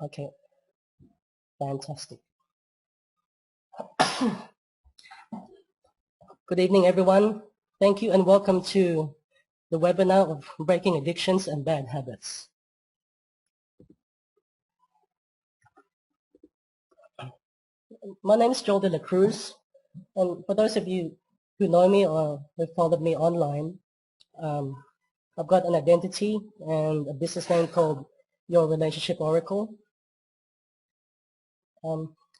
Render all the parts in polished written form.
Okay, fantastic. Good evening, everyone. Thank you and welcome to the webinar of Breaking Addictions and Bad Habits. My name is Joel de la Cruz, and for those of you who know me or have followed me online, I've got an identity and a business name called Your Relationship Oracle.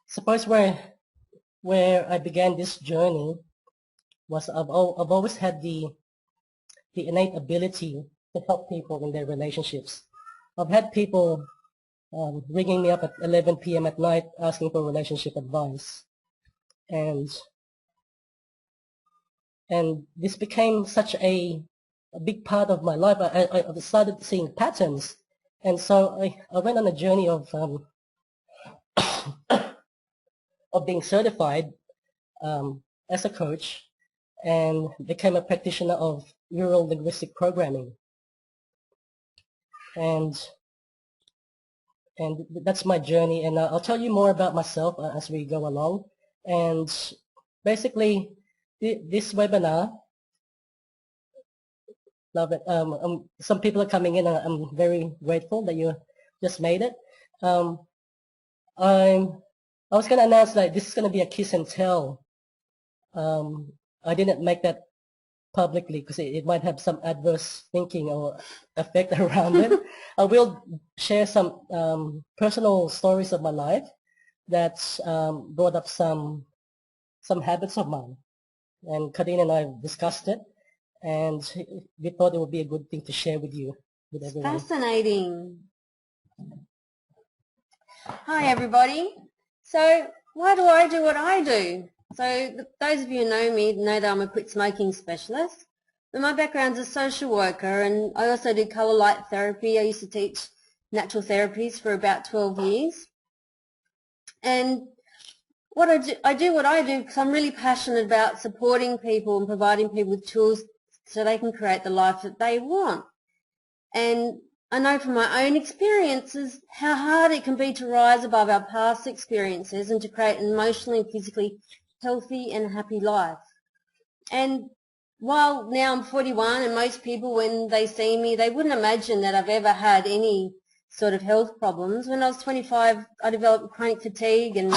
Suppose where I began this journey was I've always had the innate ability to help people in their relationships. I've had people ringing me up at 11 p.m. at night asking for relationship advice, and this became such a big part of my life. I started seeing patterns, and so I went on a journey of being certified as a coach and became a practitioner of neural linguistic programming, and that's my journey. And I'll tell you more about myself as we go along. And basically, this webinar, love it. Some people are coming in, and I'm very grateful that you just made it. I was going to announce that this is going to be a kiss and tell. I didn't make that publicly because it might have some adverse thinking or effect around it. I will share some personal stories of my life that brought up some habits of mine. And Khadine and I discussed it, and we thought it would be a good thing to share with you, with everyone. Fascinating. Hi, everybody. So why do I do what I do? So those of you who know me know that I'm a quit smoking specialist. But my background's a social worker, and I also do colour light therapy. I used to teach natural therapies for about 12 years. And what I do what I do because I'm really passionate about supporting people and providing people with tools so they can create the life that they want. And I know from my own experiences how hard it can be to rise above our past experiences and to create an emotionally and physically healthy and happy life. And while now I'm 41 and most people when they see me, they wouldn't imagine that I've ever had any sort of health problems. When I was 25, I developed chronic fatigue and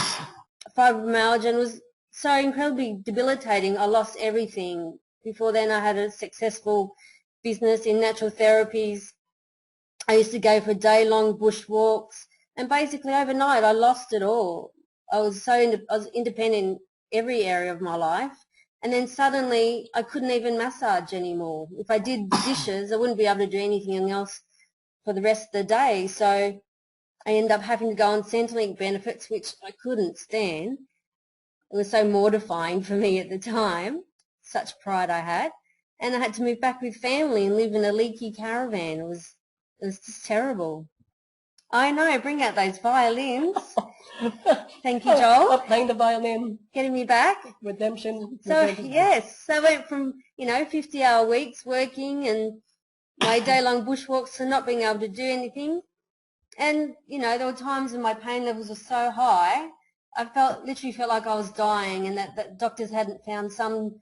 fibromyalgia, and it was so incredibly debilitating. I lost everything. Before then I had a successful business in natural therapies. I used to go for day-long bushwalks, and basically overnight I lost it all. I was independent in every area of my life, and then suddenly I couldn't even massage anymore. If I did the dishes, I wouldn't be able to do anything else for the rest of the day. So I ended up having to go on Centrelink benefits, which I couldn't stand. It was so mortifying for me at the time, such pride I had. And I had to move back with family and live in a leaky caravan. It was just terrible. I know, bring out those violins. Thank you, Joel. I'm playing the violin. Getting me back. Redemption. So, yes, so I went from, 50-hour weeks working and my day-long bushwalks to not being able to do anything. And, there were times when my pain levels were so high, I literally felt like I was dying, and that doctors hadn't found some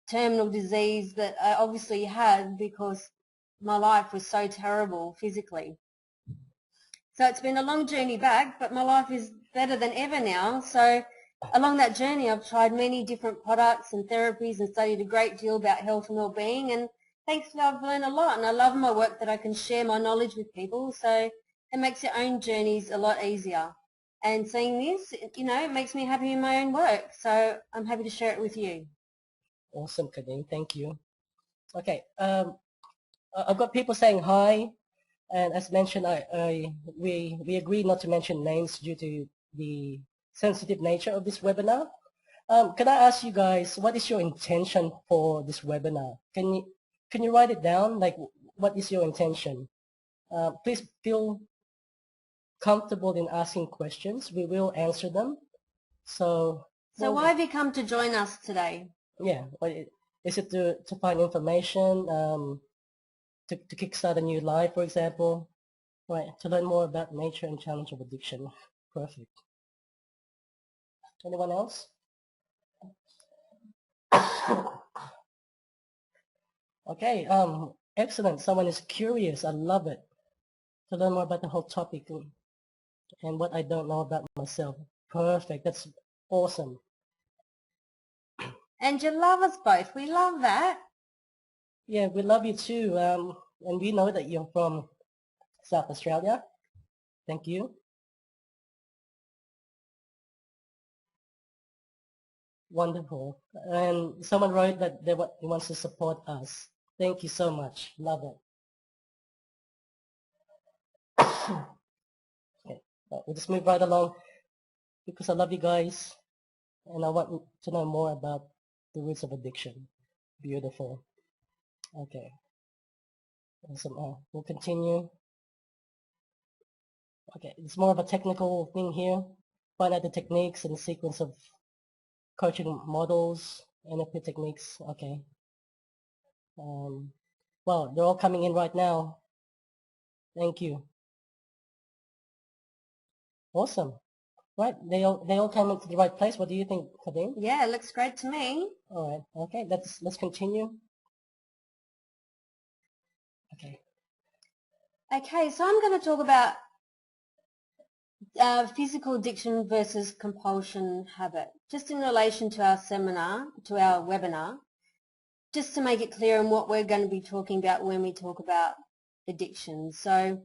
terminal disease that I obviously had because my life was so terrible physically. So it's been a long journey back, but my life is better than ever now. So along that journey, I've tried many different products and therapies and studied a great deal about health and well-being. And thankfully, I've learned a lot. And I love my work that I can share my knowledge with people. So it makes your own journeys a lot easier. And seeing this, it makes me happy in my own work. So I'm happy to share it with you. Awesome, Khadine. Thank you. Okay. I've got people saying hi, and as mentioned, we agreed not to mention names due to the sensitive nature of this webinar. Can I ask you guys, what is your intention for this webinar? Can you write it down? Like, what is your intention? Please feel comfortable in asking questions. We will answer them. So why have you come to join us today? Yeah, is it to find information, to kickstart a new life, for example? Right, to learn more about nature and challenge of addiction. Perfect. Anyone else? Okay, excellent. Someone is curious. I love it. To learn more about the whole topic and what I don't know about myself. Perfect. That's awesome. And you love us both. We love that. Yeah, we love you too. And we know that you're from South Australia. Thank you. Wonderful. And someone wrote that he wants to support us. Thank you so much. Love it. Okay, we'll just move right along because I love you guys and I want to know more about the roots of addiction. Beautiful. Okay. Awesome. We'll continue. Okay, it's more of a technical thing here. Find out the techniques and the sequence of coaching models, NLP techniques. Okay. Well, they're all coming in right now. Thank you. Awesome. Right, they all came into the right place. What do you think, Khadine? Yeah, it looks great to me. All right. Okay, let's continue. Okay. Okay, so I'm going to talk about physical addiction versus compulsion habit, just in relation to our seminar, to our webinar, just to make it clear on what we're going to be talking about when we talk about addiction. So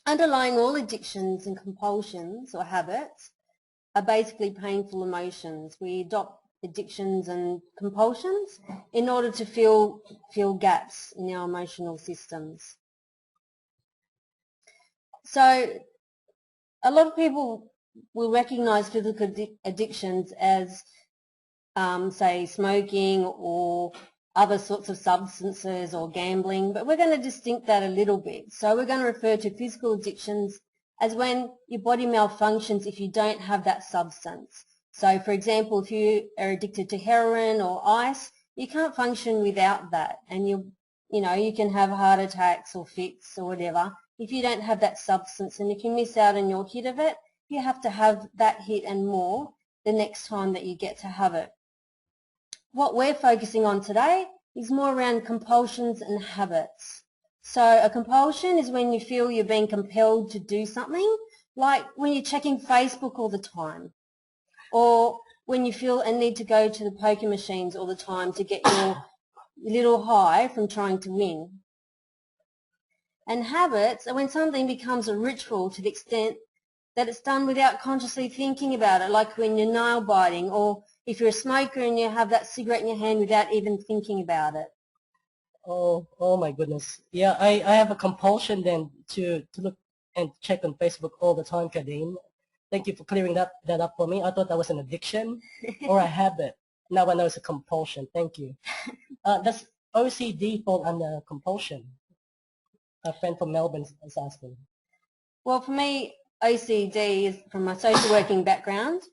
underlying all addictions and compulsions or habits are basically painful emotions. We adopt addictions and compulsions in order to fill gaps in our emotional systems. So a lot of people will recognise physical addictions as, say, smoking or other sorts of substances or gambling, but we're going to distinct that a little bit. So we're going to refer to physical addictions as when your body malfunctions if you don't have that substance. So, for example, if you are addicted to heroin or ice, you can't function without that, and you can have heart attacks or fits or whatever if you don't have that substance. And if you miss out on your hit of it, you have to have that hit and more the next time that you get to have it. What we're focusing on today is more around compulsions and habits. So a compulsion is when you feel you're being compelled to do something, like when you're checking Facebook all the time, or when you feel a need to go to the poker machines all the time to get your little high from trying to win. And habits are when something becomes a ritual to the extent that it's done without consciously thinking about it, like when you're nail biting, or if you're a smoker and you have that cigarette in your hand without even thinking about it. Oh my goodness. Yeah, I have a compulsion then to look and check on Facebook all the time, Khadine. Thank you for clearing that up for me. I thought that was an addiction or a habit. Now I know it's a compulsion. Thank you. Does OCD fall under compulsion? A friend from Melbourne is asking. Well, for me, OCD is from my social working background.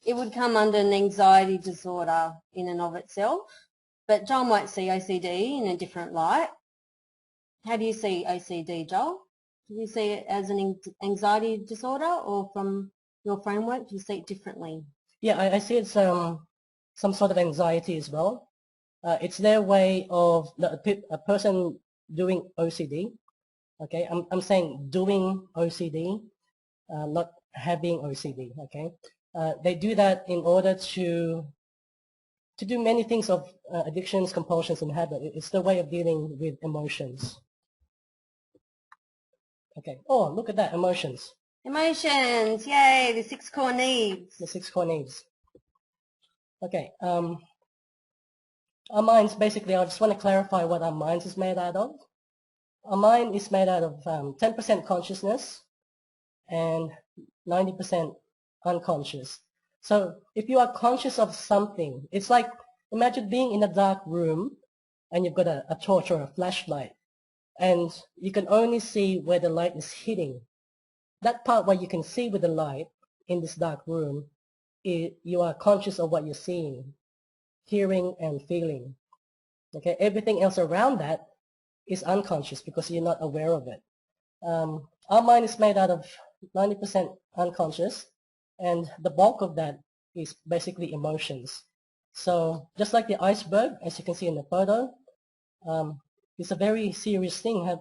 It would come under an anxiety disorder in and of itself, but Joel might see OCD in a different light. How do you see OCD, Joel? Do you see it as an anxiety disorder, or from your framework, do you see it differently? Yeah, I see it's some sort of anxiety as well. It's their way of a person doing OCD. Okay, I'm saying doing OCD, not having OCD. Okay, they do that in order to do many things of addictions, compulsions, and habit. It's the way of dealing with emotions. Okay. Oh, look at that, emotions. Emotions, yay, the 6 core needs. The 6 core needs. Okay. Our minds, basically, I just want to clarify what our minds is made out of. Our mind is made out of 10% consciousness and 90% unconscious. So if you are conscious of something, it's like, imagine being in a dark room and you've got a torch or a flashlight and you can only see where the light is hitting. That part where you can see with the light in this dark room, you are conscious of what you're seeing, hearing, and feeling. Okay, everything else around that is unconscious because you're not aware of it. Our mind is made out of 90% unconscious, and the bulk of that is basically emotions. So just like the iceberg, as you can see in the photo, it's a very serious thing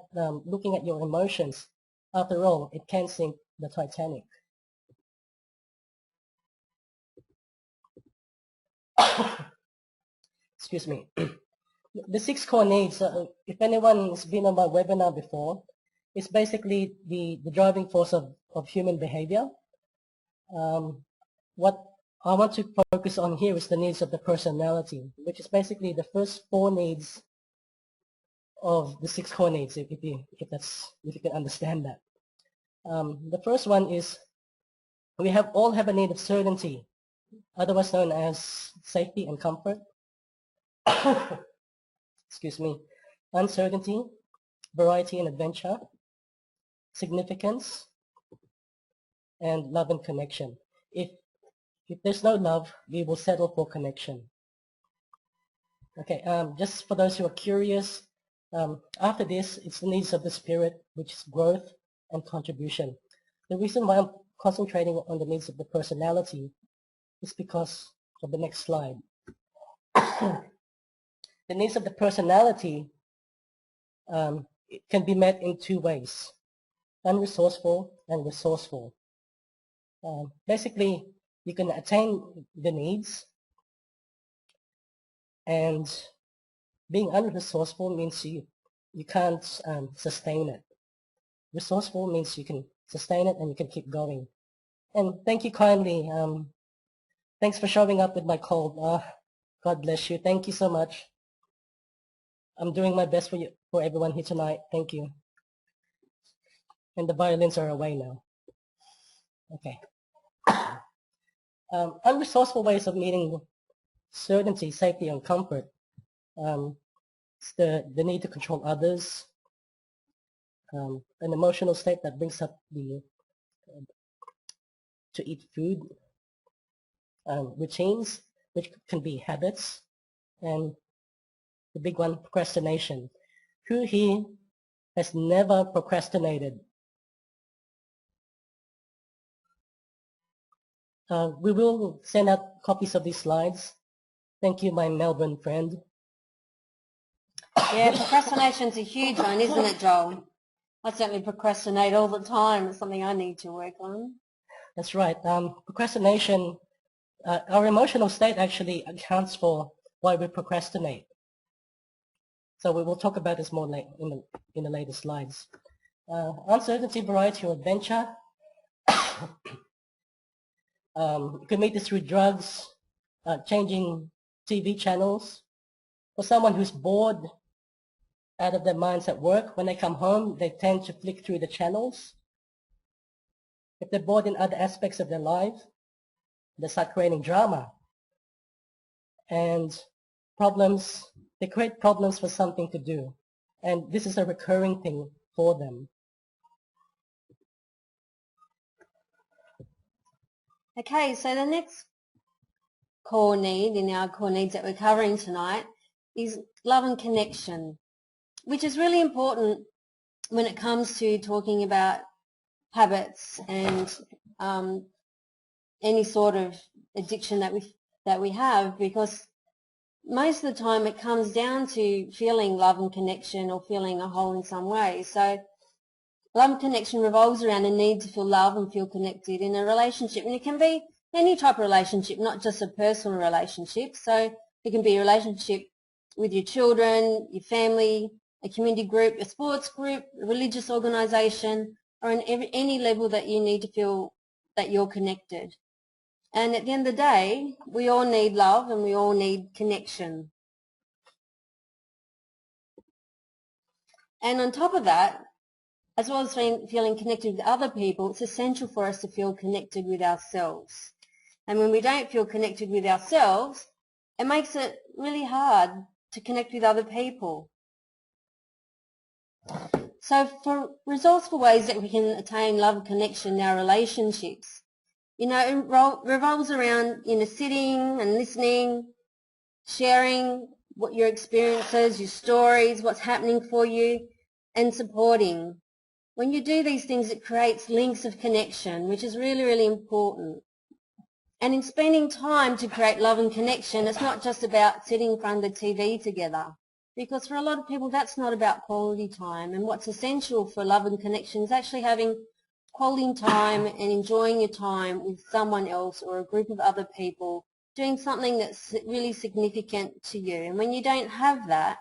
looking at your emotions. After all, it can sink the Titanic. Excuse me. The 6 core needs, if anyone's been on my webinar before, it's basically the driving force of human behavior. What I want to focus on here is the needs of the personality, which is basically the first 4 needs of the 6 core needs, if you can understand that. The first one is we all have a need of certainty, otherwise known as safety and comfort. Excuse me. Uncertainty, variety and adventure, significance, and love and connection. If there's no love, we will settle for connection. Okay, just for those who are curious, after this, it's the needs of the spirit, which is growth and contribution. The reason why I'm concentrating on the needs of the personality is because of the next slide. The needs of the personality it can be met in 2 ways, unresourceful and resourceful. Basically, you can attain the needs, and being unresourceful means you can't sustain it. Resourceful means you can sustain it and you can keep going. And thank you kindly. Thanks for showing up with my cold. God bless you. Thank you so much. I'm doing my best for everyone here tonight. Thank you. And the violins are away now. Okay. Unresourceful ways of meeting certainty, safety, and comfort. It's the need to control others, an emotional state that brings up to eat food, routines, which can be habits, and the big one, procrastination. Who here has never procrastinated? We will send out copies of these slides. Thank you, my Melbourne friend. Yeah, procrastination's a huge one, isn't it, Joel? I certainly procrastinate all the time. It's something I need to work on. That's right. Procrastination, our emotional state actually accounts for why we procrastinate. So we will talk about this more in the later slides. Uncertainty, variety, or adventure. You can meet this through drugs, changing TV channels. For someone who's bored out of their minds at work, when they come home, they tend to flick through the channels. If they're bored in other aspects of their life, they start creating drama. And problems, they create problems for something to do. And this is a recurring thing for them. Okay, so the next core need in our core needs that we're covering tonight is love and connection, which is really important when it comes to talking about habits and any sort of addiction that we have, because most of the time it comes down to feeling love and connection or feeling a whole in some way. So love and connection revolves around a need to feel love and feel connected in a relationship. And it can be any type of relationship, not just a personal relationship. So it can be a relationship with your children, your family, a community group, a sports group, a religious organisation, or in any level that you need to feel that you're connected. And at the end of the day, we all need love and we all need connection. And on top of that, as well as feeling connected with other people, it's essential for us to feel connected with ourselves. And when we don't feel connected with ourselves, it makes it really hard to connect with other people. So for resourceful ways that we can attain love and connection in our relationships, you know, it revolves around, sitting and listening, sharing what your experiences, your stories, what's happening for you, and supporting. When you do these things, it creates links of connection, which is really, really important. And in spending time to create love and connection, it's not just about sitting in front of the TV together. Because for a lot of people, that's not about quality time. And what's essential for love and connection is actually having quality time and enjoying your time with someone else or a group of other people, doing something that's really significant to you. And when you don't have that,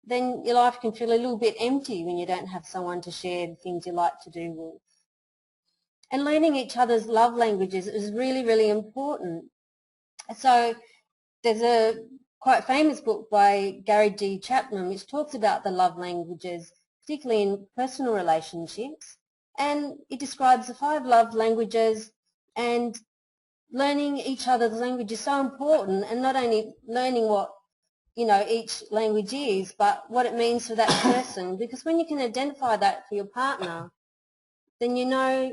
then your life can feel a little bit empty when you don't have someone to share the things you like to do with. And learning each other's love languages is really, really important. So there's a quite famous book by Gary D. Chapman which talks about the love languages, particularly in personal relationships. And it describes the 5 love languages, and learning each other's language is so important, and not only learning what each language is, but what it means for that person. Because when you can identify that for your partner, then you know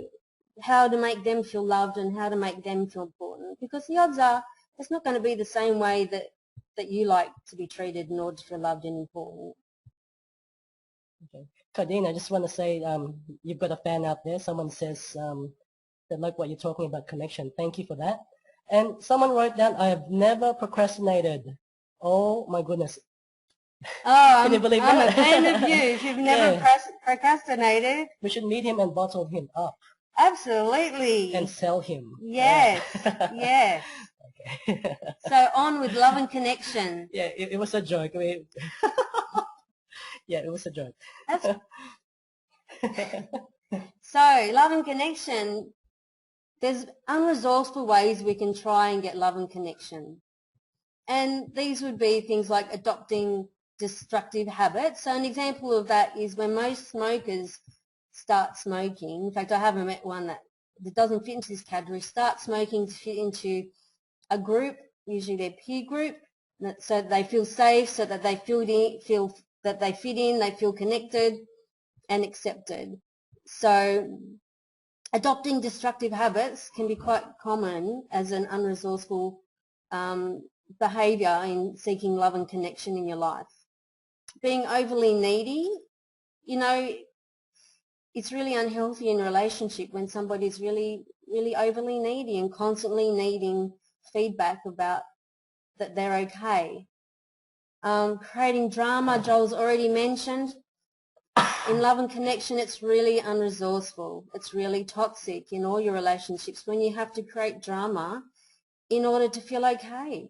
how to make them feel loved and how to make them feel important. Because the odds are it's not going to be the same way that you like to be treated in order to feel loved and important. Okay. Khadine, I just want to say you've got a fan out there. Someone says they like what you're talking about connection. Thank you for that. And someone wrote down, I have never procrastinated. Oh my goodness. Oh, Can you believe I'm that? a fan of you. If you've never procrastinated. We should meet him and bottle him up. Absolutely. And sell him. Yes, yes. Okay. So on with love and connection. Yeah, it was a joke. Yeah, it was a joke. So love and connection, there's unresourceful ways we can try and get love and connection. And these would be things like adopting destructive habits. So an example of that is when most smokers start smoking. In fact, I haven't met one that doesn't fit into this category. Start smoking to fit into a group, usually their peer group, so that they feel safe, so that they feel that they fit in, they feel connected and accepted. So adopting destructive habits can be quite common as an unresourceful behaviour in seeking love and connection in your life. Being overly needy, it's really unhealthy in a relationship when somebody's really, really overly needy and constantly needing feedback about that they're okay. Creating drama, Joel's already mentioned. In love and connection, it's really unresourceful. It's really toxic in all your relationships when you have to create drama in order to feel okay.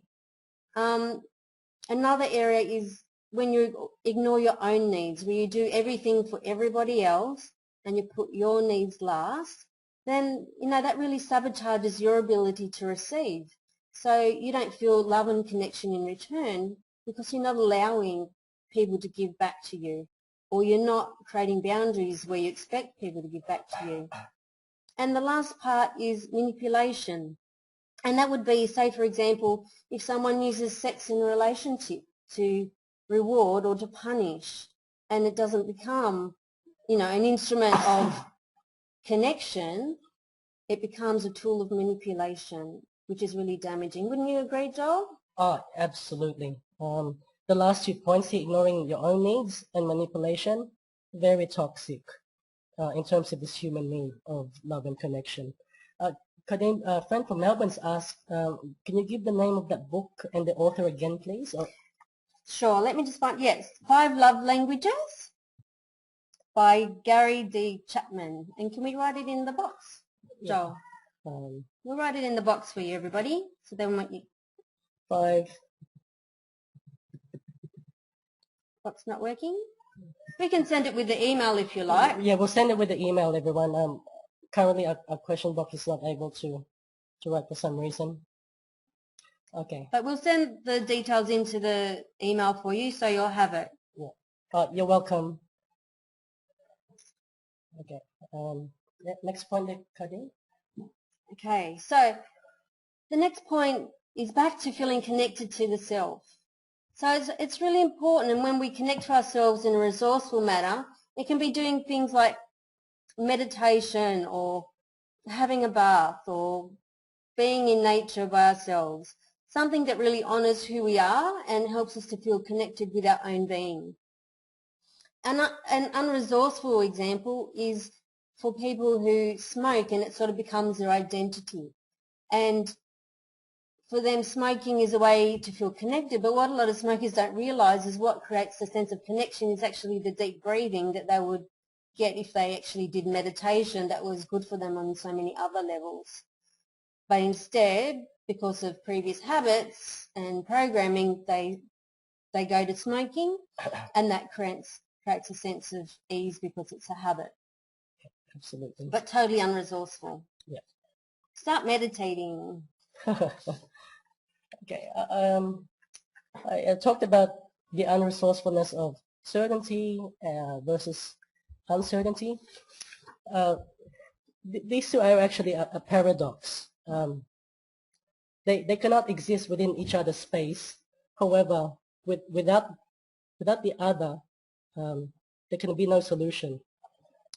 Another area is when you ignore your own needs, where you do everything for everybody else and you put your needs last, then, that really sabotages your ability to receive. So you don't feel love and connection in return because you're not allowing people to give back to you, or you're not creating boundaries where you expect people to give back to you. And the last part is manipulation. And that would be, say, for example, if someone uses sex in a relationship to reward or to punish, and it doesn't become, an instrument of connection, it becomes a tool of manipulation, which is really damaging. Wouldn't you agree, Joel? Oh, absolutely. The last 2 points here, ignoring your own needs and manipulation, very toxic in terms of this human need of love and connection. Khadine, a friend from Melbourne's asked, can you give the name of that book and the author again, please? Or... Sure. Let me just find, yes, 5 Love Languages by Gary D. Chapman. And can we write it in the box, Joel? Yeah. We'll write it in the box for you, everybody. So then when you... 5. Box not working? We can send it with the email if you like. Yeah, we'll send it with the email, everyone. Currently, our question box is not able to write for some reason. Okay. But we'll send the details into the email for you, so you'll have it. Yeah. You're welcome. Okay. Next point, Khadine. Okay. So the next point is back to feeling connected to the self. So it's really important, and when we connect to ourselves in a resourceful manner, it can be doing things like meditation or having a bath or being in nature by ourselves, something that really honours who we are and helps us to feel connected with our own being. An unresourceful example is for people who smoke, and it sort of becomes their identity. And for them, smoking is a way to feel connected, but what a lot of smokers don't realise is what creates the sense of connection is actually the deep breathing that they would get if they actually did meditation that was good for them on so many other levels. But instead, because of previous habits and programming, they go to smoking, and that creates a sense of ease because it's a habit. Absolutely. But totally unresourceful. Yeah. Start meditating. Okay. I talked about the unresourcefulness of certainty versus uncertainty. These two are actually a paradox. They cannot exist within each other's space. However, without the other, there can be no solution.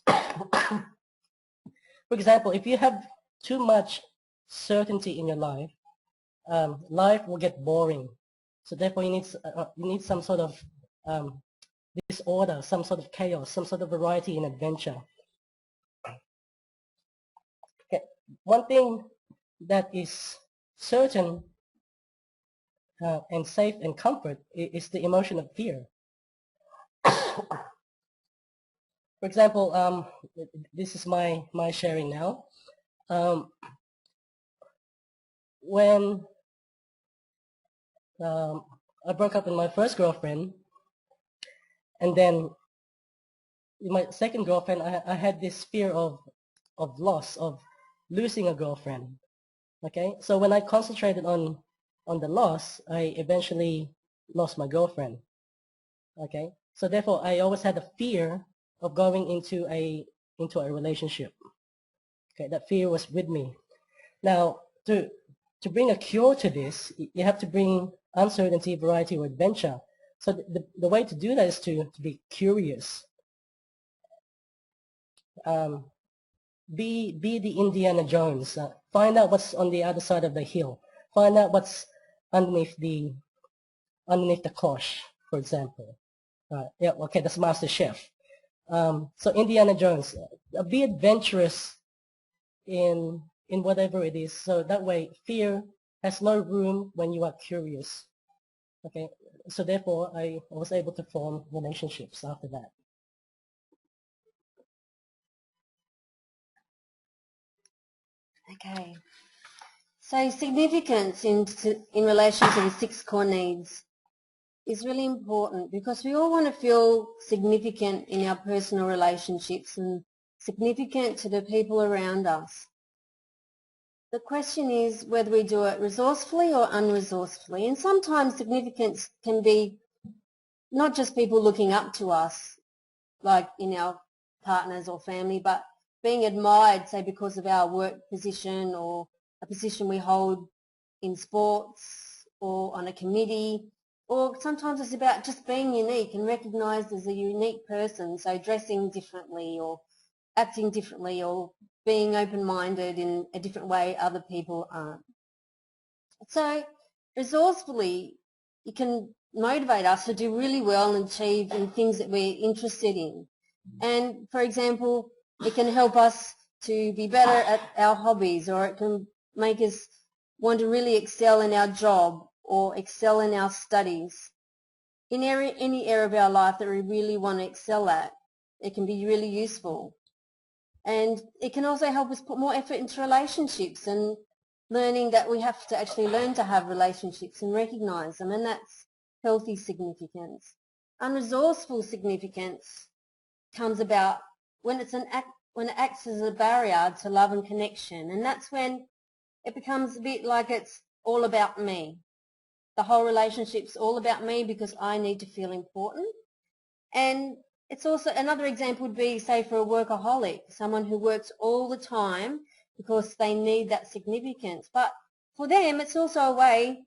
For example, if you have too much certainty in your life, life will get boring. So therefore, you need some sort of disorder, some sort of chaos, some sort of variety and adventure. Okay. One thing that is certain and safe and comfort is the emotion of fear. For example, this is my sharing now. When I broke up with my first girlfriend, and then with my second girlfriend, I had this fear of loss, of losing a girlfriend. Okay, so when I concentrated on the loss, I eventually lost my girlfriend. Okay, so therefore I always had a fear of going into a relationship. Okay, that fear was with me. Now, to bring a cure to this, you have to bring uncertainty, variety, or adventure. So the way to do that is to be curious. Be the Indiana Jones. Find out what's on the other side of the hill. Find out what's underneath the cloche, for example. Yeah, okay, that's Master Chef. So Indiana Jones, be adventurous in whatever it is. So that way, fear has no room when you are curious. Okay, so therefore, I was able to form relationships after that. Okay. So significance in relation to the 6 core needs is really important because we all want to feel significant in our personal relationships and significant to the people around us. The question is whether we do it resourcefully or unresourcefully. And sometimes significance can be not just people looking up to us, like in our partners or family, but being admired, say, because of our work position or a position we hold in sports or on a committee. Or sometimes it's about just being unique and recognised as a unique person, so dressing differently or acting differently or being open-minded in a different way other people aren't. So resourcefully, it can motivate us to do really well and achieve in things that we're interested in. And for example, it can help us to be better at our hobbies, or it can make us want to really excel in our job or excel in our studies. In any area of our life that we really want to excel at, it can be really useful. And it can also help us put more effort into relationships and learning that we have to actually learn to have relationships and recognise them, and that's healthy significance. Unresourceful significance comes about when it acts as a barrier to love and connection, and that's when it becomes a bit like it's all about me. The whole relationship's all about me because I need to feel important. And it's also, another example would be, say, for a workaholic, someone who works all the time because they need that significance. But for them, it's also a way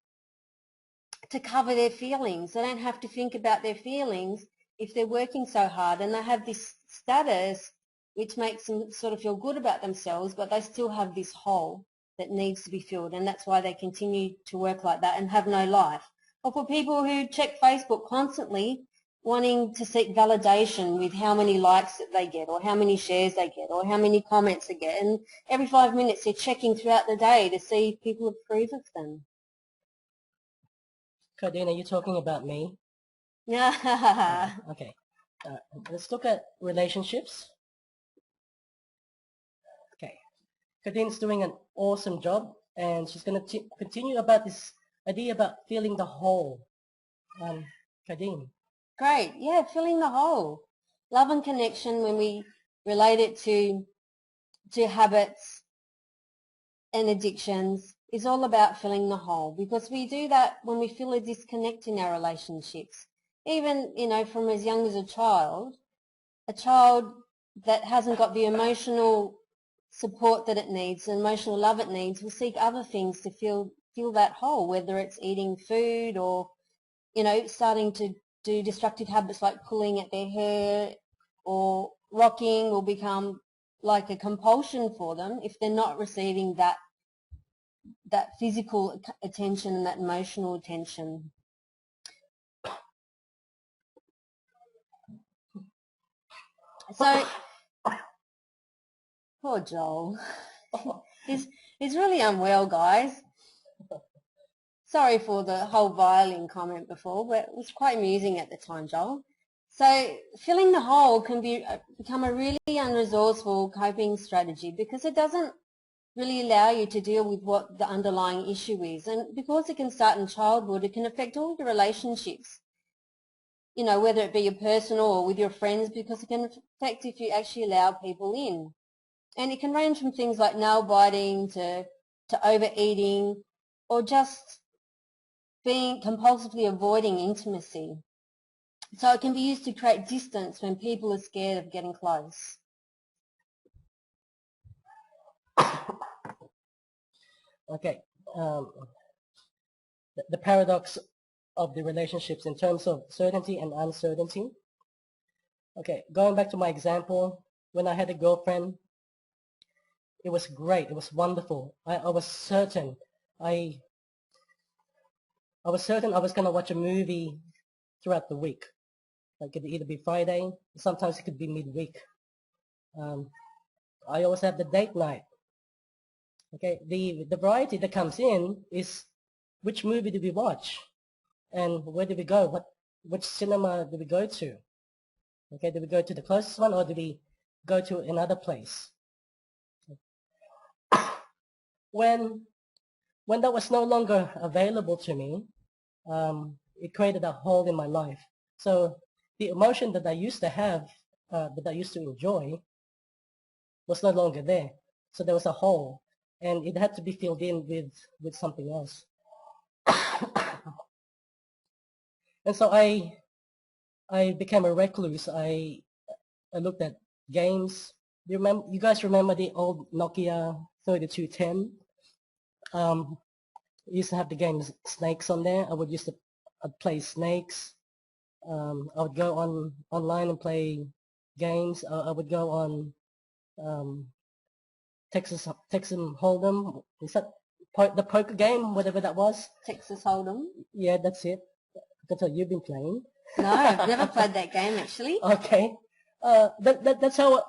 to cover their feelings. They don't have to think about their feelings if they're working so hard, and they have this status which makes them sort of feel good about themselves, but they still have this hole that needs to be filled, and that's why they continue to work like that and have no life. Or for people who check Facebook constantly, wanting to seek validation with how many likes that they get, or how many shares they get, or how many comments they get. And every 5 minutes they're checking throughout the day to see if people approve of them. Khadine, are you talking about me? Yeah. Okay. Let's look at relationships. Okay. Khadine's doing an awesome job, and she's going to continue about this idea about filling the hole. Khadine. Great. Yeah, filling the hole. Love and connection, when we relate it to habits and addictions, is all about filling the hole, because we do that when we feel a disconnect in our relationships. Even, from as young as a child that hasn't got the emotional support that it needs, the emotional love it needs, will seek other things to fill that hole, whether it's eating food or, starting to do destructive habits like pulling at their hair, or rocking will become like a compulsion for them if they're not receiving that physical attention and that emotional attention. So, poor Joel. He's really unwell, guys. Sorry for the whole violin comment before, but it was quite amusing at the time, Joel. So filling the hole can become a really unresourceful coping strategy, because it doesn't really allow you to deal with what the underlying issue is. And because it can start in childhood, it can affect all your relationships, whether it be your personal or with your friends, because it can affect if you actually allow people in. And it can range from things like nail biting to overeating, or just being compulsively avoiding intimacy. So it can be used to create distance when people are scared of getting close. Okay. The paradox of the relationships in terms of certainty and uncertainty. Okay, going back to my example, when I had a girlfriend, it was great. It was wonderful. I was certain. I was certain I was going to watch a movie throughout the week. Like it could either be Friday, sometimes it could be midweek. I always have the date night. Okay, the variety that comes in is which movie do we watch, and where do we go? Which cinema do we go to? Okay, do we go to the closest one, or do we go to another place? When that was no longer available to me, it created a hole in my life. So the emotion that I used to have, that I used to enjoy, was no longer there. So there was a hole, and it had to be filled in with something else. And so I became a recluse. I looked at games. You guys remember the old Nokia 3210? Used to have the game Snakes on there. I would used to play Snakes. I would go online and play games. I would go on Texas Hold'em. Is that the poker game, whatever that was? Texas Hold'em? Yeah, that's it. That's what you've been playing. No, I've never played that game actually. Okay. That's how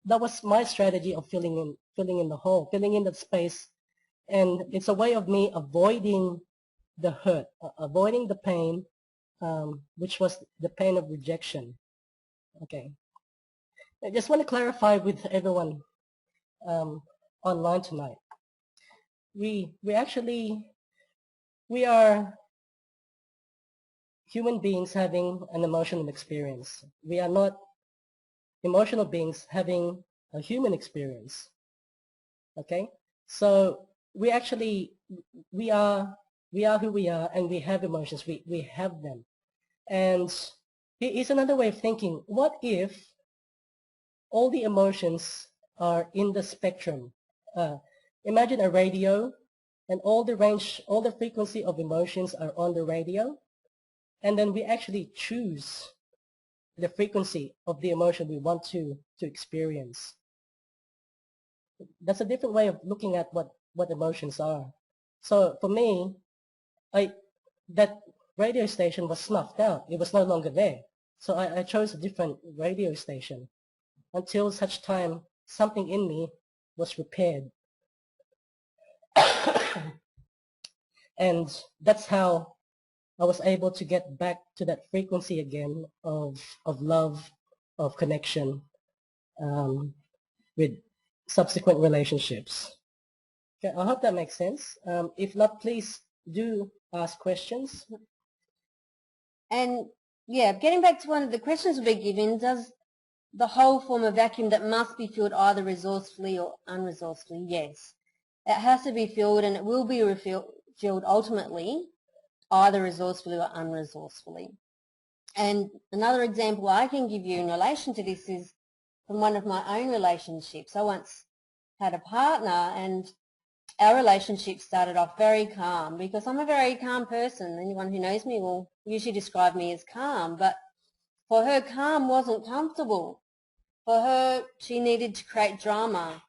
that was my strategy of filling in the hole, filling in that space, and it's a way of me avoiding the hurt, avoiding the pain, which was the pain of rejection. Okay. I just want to clarify with everyone online tonight. We are human beings having an emotional experience. We are not emotional beings having a human experience. Okay? So we are who we are, and we have emotions. We have them. And here's another way of thinking. What if all the emotions are in the spectrum? Imagine a radio, and all the frequency of emotions are on the radio, and then we actually choose the frequency of the emotion we want to experience. That's a different way of looking at what emotions are. So for me, that radio station was snuffed out. It was no longer there. So I chose a different radio station until such time something in me was repaired. And that's how I was able to get back to that frequency again of love, of connection, with subsequent relationships. Okay, I hope that makes sense. If not, please do ask questions. And yeah, getting back to one of the questions we're given, does the whole form a vacuum that must be filled either resourcefully or unresourcefully? Yes. It has to be filled, and it will be filled ultimately either resourcefully or unresourcefully. And another example I can give you in relation to this is from one of my own relationships. I once had a partner, and our relationship started off very calm because I'm a very calm person. Anyone who knows me will usually describe me as calm, but for her, calm wasn't comfortable. For her, she needed to create drama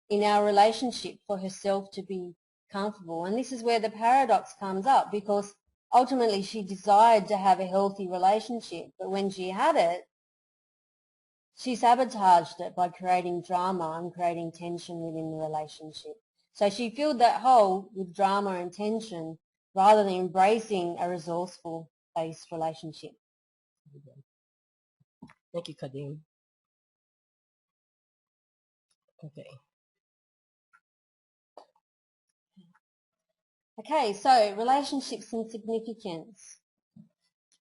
in our relationship for herself to be comfortable. And this is where the paradox comes up, because ultimately she desired to have a healthy relationship, but when she had it, she sabotaged it by creating drama and creating tension within the relationship. So she filled that hole with drama and tension rather than embracing a resourceful-based relationship. Thank you, Khadine. Okay. Okay, so relationships and significance.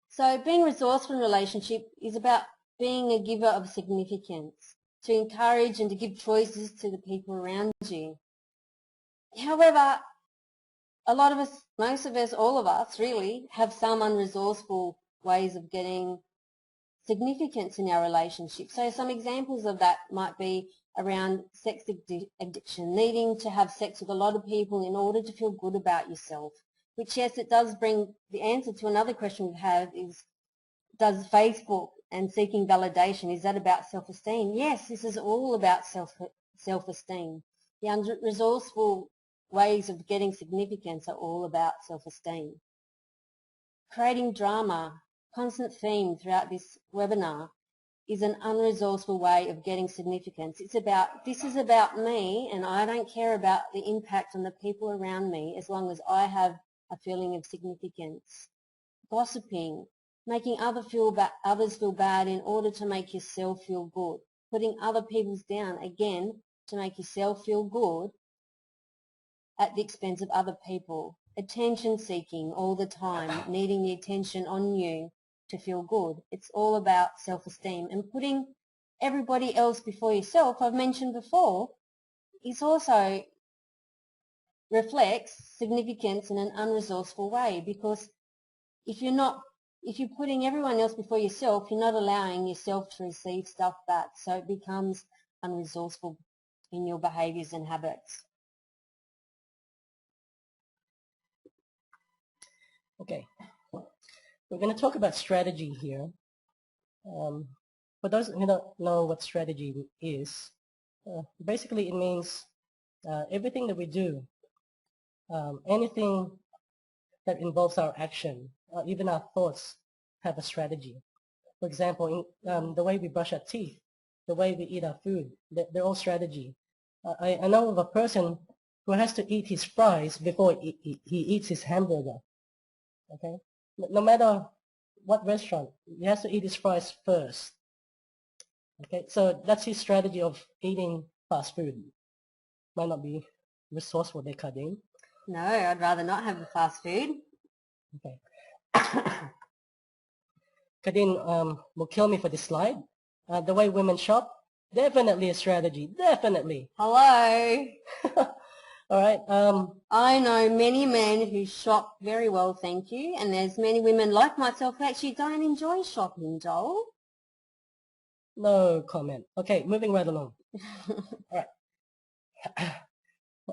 So being resourceful in a relationship is about being a giver of significance, to encourage and to give choices to the people around you. However, a lot of us, most of us, all of us really, have some unresourceful ways of getting significance in our relationship. So some examples of that might be around sex addiction, needing to have sex with a lot of people in order to feel good about yourself, which, yes, it does bring the answer to another question we have is, does Facebook and seeking validation, is that about self-esteem? Yes, this is all about self-esteem. The unresourceful ways of getting significance are all about self-esteem. Creating drama, constant theme throughout this webinar, is an unresourceful way of getting significance. It's about, this is about me, and I don't care about the impact on the people around me as long as I have a feeling of significance. Gossiping, making others feel bad in order to make yourself feel good. Putting other people's down, again, to make yourself feel good at the expense of other people. Attention seeking all the time, needing the attention on you to feel good. It's all about self-esteem. And putting everybody else before yourself, I've mentioned before, is also reflects significance in an unresourceful way, because if you're putting everyone else before yourself, you're not allowing yourself to receive stuff back. So it becomes unresourceful in your behaviours and habits. Okay. We're going to talk about strategy here. For those who don't know what strategy is, basically it means everything that we do, anything that involves our action, even our thoughts, have a strategy. For example, the way we brush our teeth, the way we eat our food, they're all strategy. I know of a person who has to eat his fries before he eats his hamburger. Okay, no matter what restaurant, he has to eat his fries first. Okay, so that's his strategy of eating fast food. Might not be resourceful there, Khadine. No, I'd rather not have the fast food. Okay. Khadine will kill me for this slide. The way women shop, definitely a strategy. Definitely. Hello. All right. I know many men who shop very well, thank you, and there's many women like myself who actually don't enjoy shopping, Joel. No comment. Okay, moving right along. All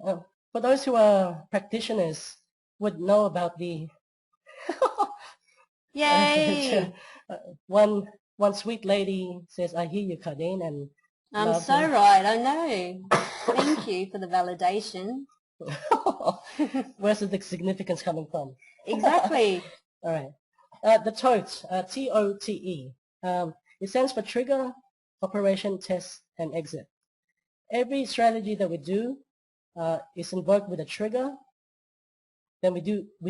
right. For those who are practitioners, would know about the Yay! one sweet lady says, "I hear you, Khadine," and I'm so right, I know. Thank you for the validation. Where's the significance coming from? Exactly. All right. The tote, T-O-T-E. It stands for trigger, operation, test, and exit. Every strategy that we do is invoked with a trigger. Then we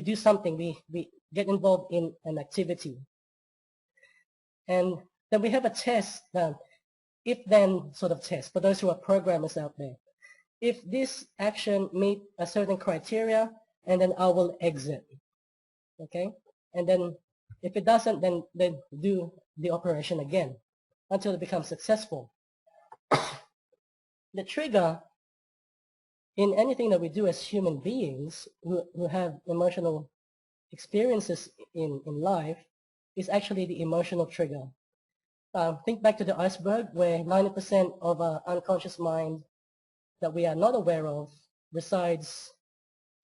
do something. We get involved in an activity, and then we have a test. If-then sort of test for those who are programmers out there. If this action meet a certain criteria, and then I will exit. Okay, and then if it doesn't, then do the operation again until it becomes successful. The trigger in anything that we do as human beings who have emotional experiences in life is actually the emotional trigger. Think back to the iceberg where 90% of our unconscious mind that we are not aware of resides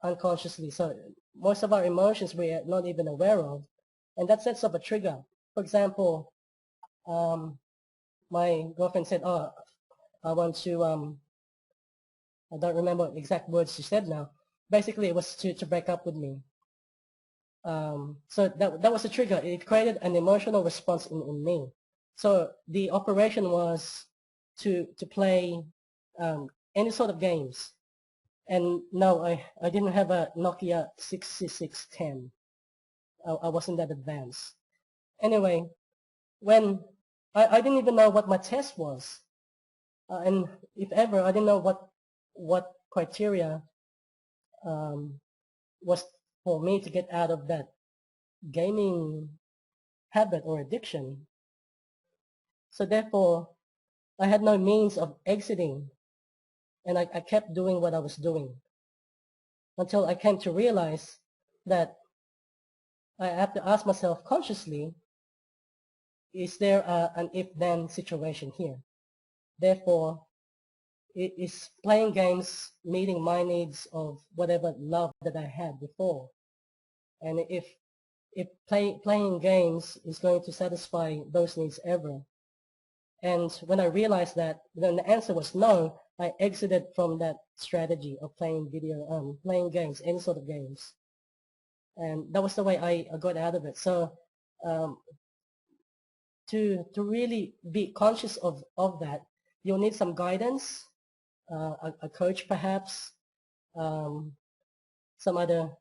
unconsciously. So most of our emotions we are not even aware of, and that sets up a trigger. For example, my girlfriend said, "Oh, I want to." I don't remember the exact words she said now. Basically, it was to break up with me. So that was a trigger. It created an emotional response in me. So the operation was to play any sort of games. And no, I didn't have a Nokia 6610. I wasn't that advanced. Anyway, when I didn't even know what my test was. And if ever, I didn't know what criteria was for me to get out of that gaming habit or addiction. So therefore, I had no means of exiting, and I kept doing what I was doing until I came to realize that I have to ask myself consciously, is there an if-then situation here? Therefore, is playing games meeting my needs of whatever love that I had before? And if playing games is going to satisfy those needs ever? And when I realized that, then the answer was no. I exited from that strategy of playing games, any sort of games. And that was the way I got out of it. So to really be conscious of that, you'll need some guidance, a coach perhaps, some other.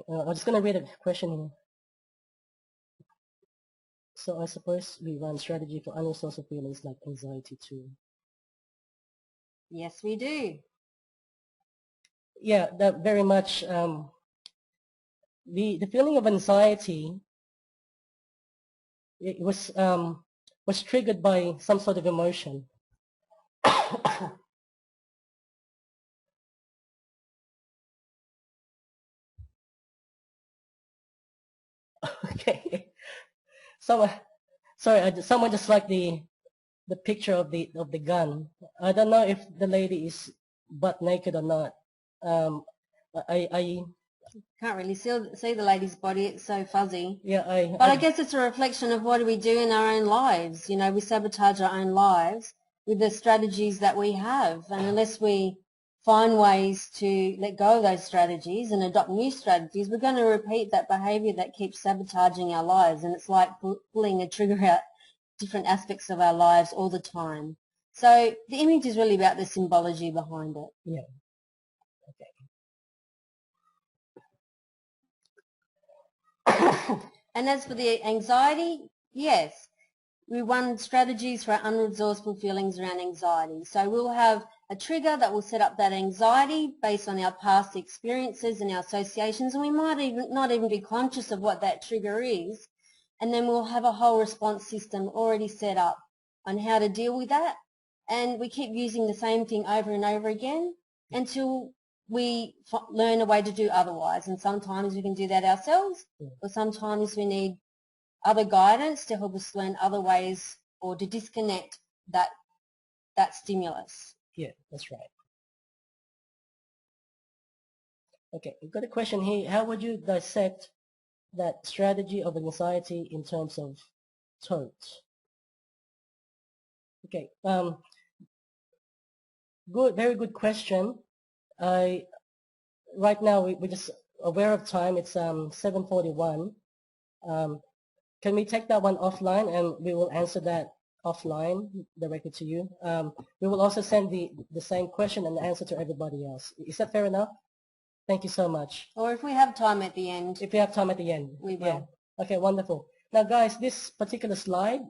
I'm just going to read a question here. So I suppose we run strategy for other sorts of feelings like anxiety too. Yes, we do. Yeah, that very much. The feeling of anxiety, it was triggered by some sort of emotion. Okay. So, sorry, someone just liked the picture of the gun. I don't know if the lady is butt naked or not. I Can't really see the lady's body, it's so fuzzy. yeah But I guess it's a reflection of what do we do in our own lives. You know, we sabotage our own lives with the strategies that we have. And unless we find ways to let go of those strategies and adopt new strategies, we're going to repeat that behavior that keeps sabotaging our lives. And it's like pulling a trigger out different aspects of our lives all the time. So the image is really about the symbology behind it. yeah. And as for the anxiety, yes, we run strategies for unresourceful feelings around anxiety. So we'll have a trigger that will set up that anxiety based on our past experiences and our associations, and we might not even be conscious of what that trigger is. And then we'll have a whole response system already set up on how to deal with that. And we keep using the same thing over and over again until we learn a way to do otherwise. And sometimes we can do that ourselves, or sometimes we need other guidance to help us learn other ways or to disconnect that stimulus. Yeah, that's right. Okay, we've got a question here. How would you dissect that strategy of anxiety in terms of totes? Okay, very good question. Right now we're just aware of time. It's 7:41. can we take that one offline, and we will answer that offline directly to you. We will also send the same question and answer to everybody else. Is that fair enough? Thank you so much. Or if we have time at the end. If we have time at the end. We will. Yeah. Okay, wonderful. Now, guys, this particular slide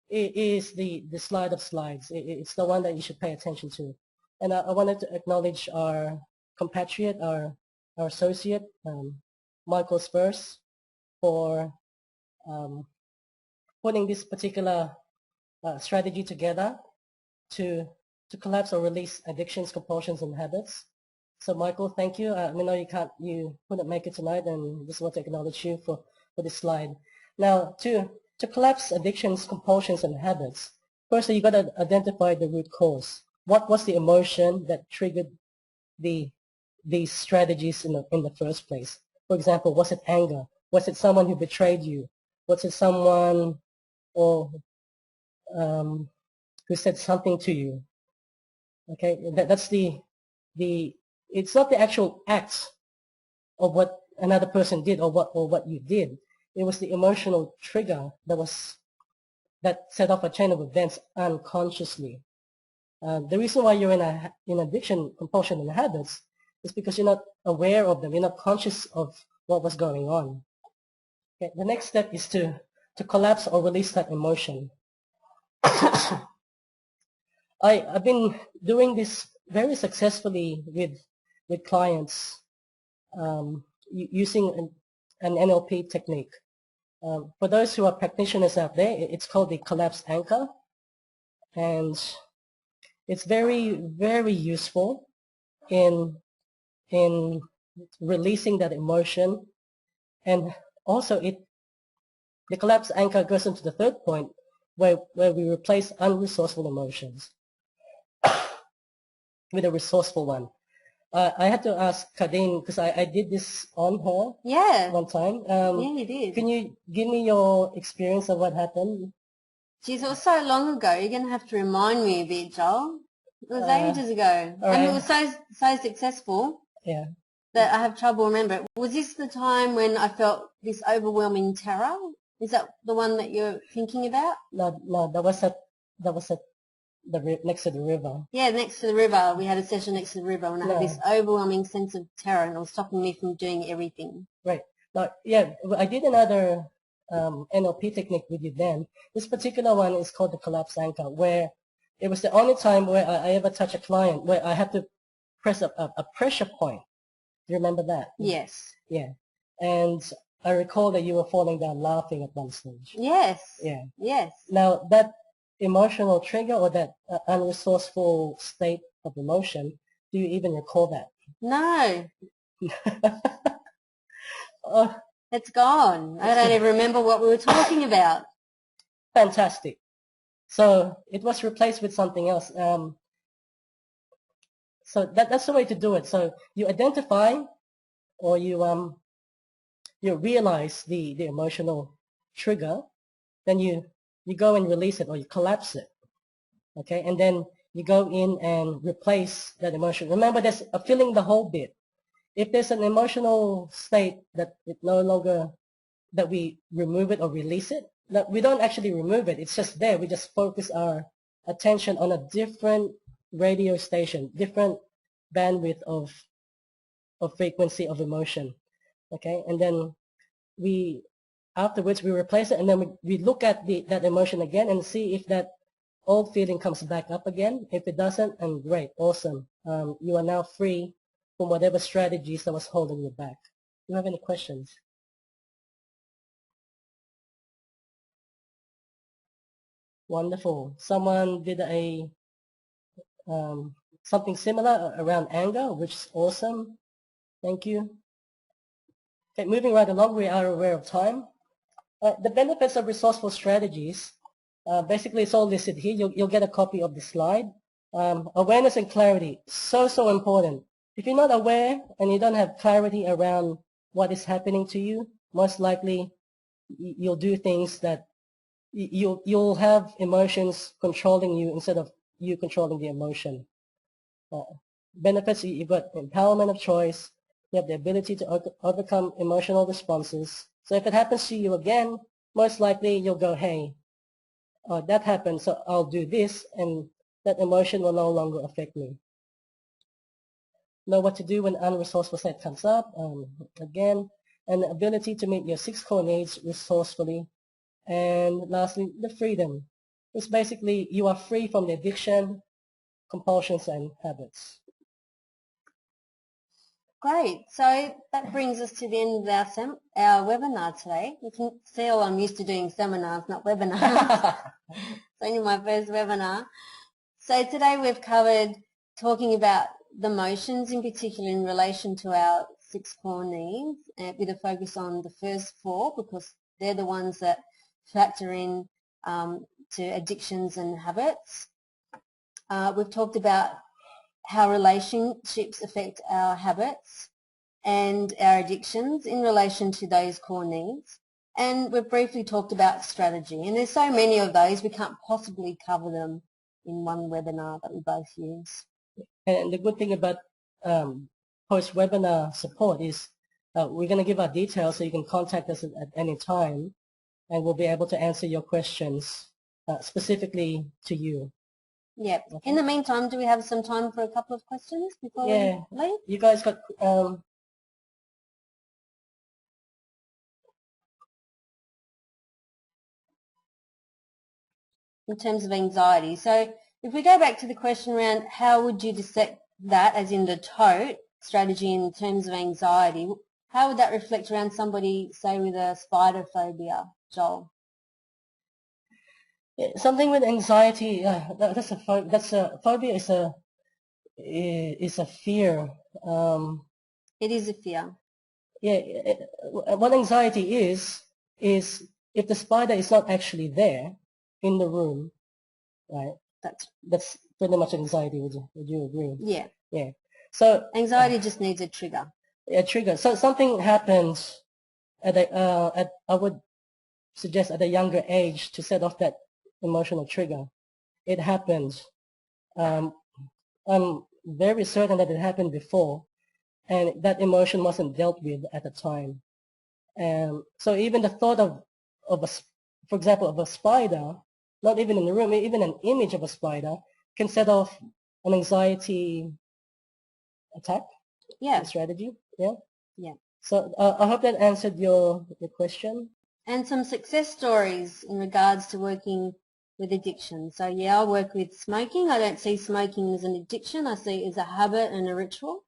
is the slide of slides. It's the one that you should pay attention to. And I wanted to acknowledge our compatriot, our associate, Michael Spurs, for putting this particular strategy together to collapse or release addictions, compulsions, and habits. So Michael, thank you. I know you couldn't make it tonight, and just want to acknowledge you for this slide. Now, to collapse addictions, compulsions, and habits, firstly, you got to identify the root cause. What was the emotion that triggered these strategies in the first place? For example, was it anger? Was it someone who betrayed you? Was it someone who said something to you? Okay, that's it's not the actual act of what another person did or what you did. It was the emotional trigger that set off a chain of events unconsciously. The reason why you're in addiction, compulsion, and habits is because you're not aware of them. You're not conscious of what was going on. Okay, the next step is to collapse or release that emotion. I've been doing this very successfully with clients using an NLP technique. For those who are practitioners out there, it's called the collapse anchor, and it's very, very useful in releasing that emotion. And also the collapse anchor goes into the third point where we replace unresourceful emotions with a resourceful one. I had to ask Khadine, because I did this on her one time. Yeah, you did. Can you give me your experience of what happened? Geez, it was so long ago. You're going to have to remind me a bit, Joel. It was ages ago. And it was so successful that I have trouble remembering. Was this the time when I felt this overwhelming terror? Is that the one that you're thinking about? No, that was at next to the river. Yeah, next to the river. We had a session next to the river, and I had this overwhelming sense of terror, and it was stopping me from doing everything. Right. Now, yeah, I did another NLP technique with you then. This particular one is called the collapse anchor, where it was the only time where I ever touched a client where I had to press a pressure point. Do you remember that? Yes. Yeah. And I recall that you were falling down laughing at one stage. Yes. Yeah. Yes. Now, that emotional trigger or that unresourceful state of emotion, do you even recall that? No. It's gone. I don't even remember what we were talking about. Fantastic. So it was replaced with something else. So that's the way to do it. So you identify or you realize the emotional trigger, then you go and release it or you collapse it. Okay, and then you go in and replace that emotion. Remember, there's a filling the whole bit. If there's an emotional state that it no longer, that we remove it or release it, that we don't actually remove it. It's just there. We just focus our attention on a different radio station, different bandwidth of frequency of emotion. Okay, and then afterwards we replace it, and then we look at that emotion again and see if that old feeling comes back up again. If it doesn't, and great, awesome. You are now free from whatever strategies that was holding you back. Do you have any questions? Wonderful. Someone did something similar around anger, which is awesome. Thank you. Okay, moving right along, we are aware of time. The benefits of resourceful strategies, basically it's all listed here. You'll get a copy of the slide. Awareness and clarity, so important. If you're not aware and you don't have clarity around what is happening to you, most likely you'll do things that you'll have emotions controlling you instead of you controlling the emotion. Benefits, you've got empowerment of choice. You have the ability to overcome emotional responses, So if it happens to you again, most likely you'll go, hey, that happened, so I'll do this, and that emotion will no longer affect me. Know what to do when unresourceful state comes up. Again, an ability to meet your 6 core needs resourcefully. And lastly, the freedom. It's basically you are free from the addiction, compulsions, and habits. Great. So that brings us to the end of our webinar today. You can see I'm used to doing seminars, not webinars. It's only my first webinar. So today we've covered talking about the motions in particular in relation to our 6 core needs, with a focus on the first 4 because they're the ones that factor in to addictions and habits. We've talked about how relationships affect our habits and our addictions in relation to those core needs. And we've briefly talked about strategy. And there's so many of those, we can't possibly cover them in one webinar that we both use. And the good thing about post-webinar support is we're going to give our details so you can contact us at any time, and we'll be able to answer your questions specifically to you. Yep. Okay. In the meantime, do we have some time for a couple of questions before we leave? You guys got in terms of anxiety. So if we go back to the question around how would you dissect that, as in the TOTE strategy in terms of anxiety, how would that reflect around somebody, say, with a spider phobia, Joel? something with anxiety. That's a phobia. Is a fear. It is a fear. Yeah, what anxiety is if the spider is not actually there in the room, right? That's pretty much anxiety. Would you agree? Yeah. Yeah. So anxiety just needs a trigger. A trigger. So something happens I would suggest at a younger age to set off that emotional trigger. It happened. I'm very certain that it happened before, and that emotion wasn't dealt with at the time. And so even the thought of for example, of a spider, not even in the room, even an image of a spider can set off an anxiety attack. Yeah. Strategy. Yeah. Yeah. So I hope that answered your question. And some success stories in regards to working with addiction. So yeah, I work with smoking. I don't see smoking as an addiction. I see it as a habit and a ritual.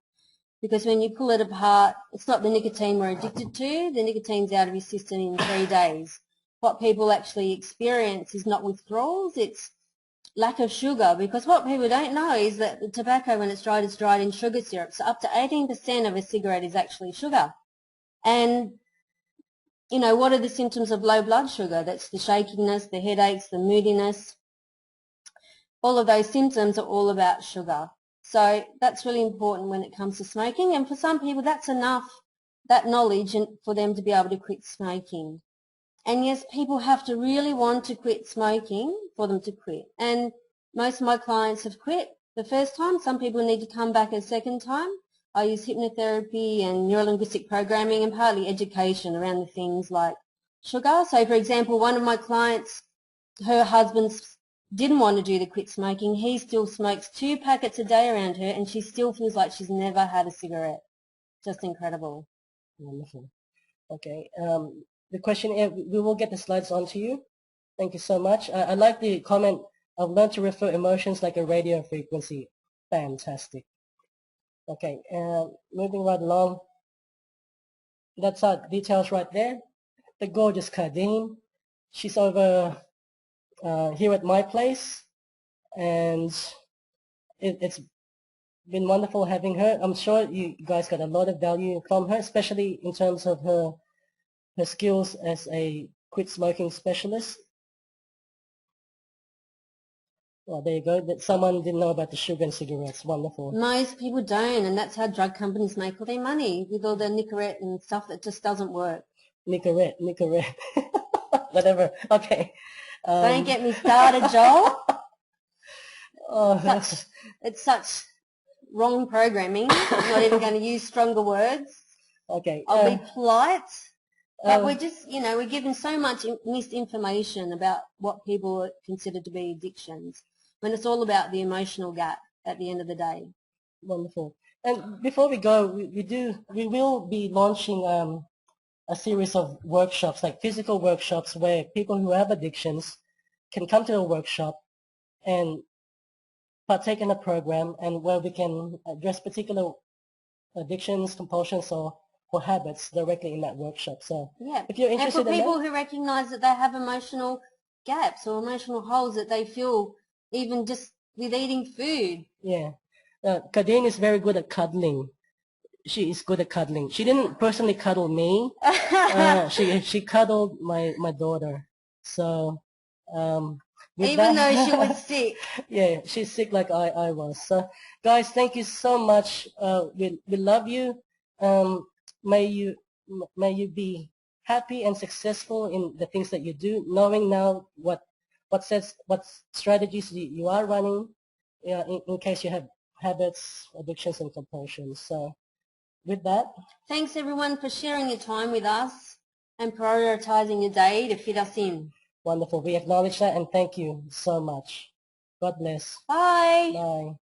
Because when you pull it apart, it's not the nicotine we're addicted to. The nicotine's out of your system in 3 days. What people actually experience is not withdrawals, it's lack of sugar. Because what people don't know is that the tobacco, when it's dried in sugar syrup. So up to 18% of a cigarette is actually sugar. And, you know, what are the symptoms of low blood sugar? That's the shakiness, the headaches, the moodiness. All of those symptoms are all about sugar. So that's really important when it comes to smoking. And for some people, that's enough, that knowledge, for them to be able to quit smoking. And yes, people have to really want to quit smoking for them to quit. And most of my clients have quit the first time. Some people need to come back a second time. I use hypnotherapy and neurolinguistic programming and partly education around the things like sugar. So for example, one of my clients, her husband didn't want to do the quit smoking. He still smokes 2 packets a day around her, and she still feels like she's never had a cigarette. Just incredible. Wonderful. Okay. The question is, we will get the slides onto you. Thank you so much. I like the comment, I've learned to refer emotions like a radio frequency. Fantastic. Okay, moving right along. That's our details right there. The gorgeous Khadine. She's over here at my place, and it's been wonderful having her. I'm sure you guys got a lot of value from her, especially in terms of her skills as a quit smoking specialist. Well, there you go. That someone didn't know about the sugar and cigarettes. Wonderful. Most people don't, and that's how drug companies make all their money, with all the Nicorette and stuff that just doesn't work. Nicorette. Whatever. Okay. Don't get me started, Joel. Oh, it's such wrong programming. I'm not even going to use stronger words. Okay. I'll be polite. But we're just, you know, we're given so much misinformation about what people consider to be addictions, when it's all about the emotional gap at the end of the day. Wonderful. And before we go, we will be launching a series of workshops, like physical workshops, where people who have addictions can come to a workshop and partake in a program, and where we can address particular addictions, compulsions, or habits directly in that workshop. So Yeah. if you're And interested for in people that, who recognise that they have emotional gaps or emotional holes that they feel even just with eating food. yeah. Khadine is very good at cuddling. She is good at cuddling. She didn't personally cuddle me. She cuddled my daughter. So with Even though she was that, sick. yeah, she's sick like I was. So guys, thank you so much. We love you. Um, may you may you be happy and successful in the things that you do, knowing now what strategies you are running, in case you have habits, addictions, and compulsions. So with that, Thanks everyone for sharing your time with us and prioritising your day to fit us in. wonderful. We acknowledge that and thank you so much. God bless. Bye. Bye.